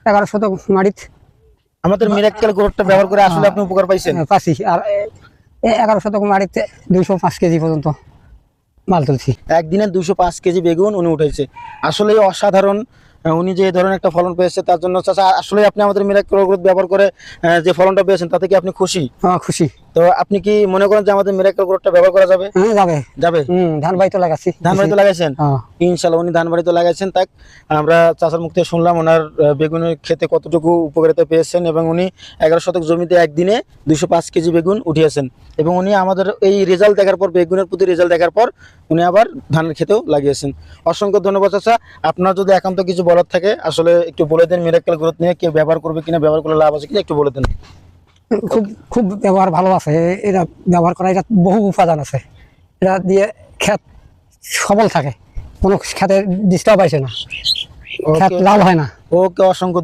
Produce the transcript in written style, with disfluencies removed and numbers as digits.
11 শতক মাটিত আমাদের মিরাক্কেল গ্রোথটা ব্যবহার করে আসলে আপনি উপকার পাইছেন? পাচ্ছি। আর 11 শতক মাটিতে 205 কেজি পর্যন্ত মাল তুলছি। একদিনে 205 কেজি বেগুন উনি উঠেছে, আসলে অসাধারণ। উনি যে এই ধরনের একটা ফলন পেয়েছে তার জন্য চাচা আসলে আপনি আমাদের মিরাক্কেল গ্রোথ ব্যবহার করে যে ফলনটা পেয়েছেন তাতে কি আপনি খুশি? খুশি। তো আপনি কি মনে করেন যে আমাদের মিরাক্কেল গ্রোথটা ব্যবহার করা যাবে? হ্যাঁ যাবে। যাবে। ধান বাড়িতে লাগাচ্ছি। ধান বাড়িতে লাগাইছেন? ইনশাল্লাহ উনি ধান বাড়িতে লাগাইছেন। তাক আমরা চাচার মুখ থেকে শুনলাম ওনার বেগুনের ক্ষেতে কতটুকু উপকারিতা পেয়েছেন, এবং উনি 11 শতক জমিতে একদিনে 205 কেজি বেগুন উঠিয়েছেন, এবং উনি আমাদের এই রেজাল্ট দেখার পর, বেগুনের প্রতি রেজাল্ট দেখার পর উনি আবার ধানের ক্ষেতেও লাগিয়েছেন। অসংখ্য ধন্যবাদ চাচা। আপনার যদি একান্ত কিছু বলার থাকে আসলে একটু বলে দেন, মিরাক্কেল গ্রোথ নিয়ে কেউ ব্যবহার করবে কিনা, ব্যবহার করলে লাভ আছে কিনা একটু বলে দেন। খুব খুব ব্যবহার ভালো আছে। এটা ব্যবহার করা, এটা বহু উপাদান আছে। এটা দিয়ে ক্ষেত সবল থাকে, কোনো ক্ষেতে ডিস্টার্ব আসে না, ক্ষেত লাল হয় না। ওকে, অসংখ্য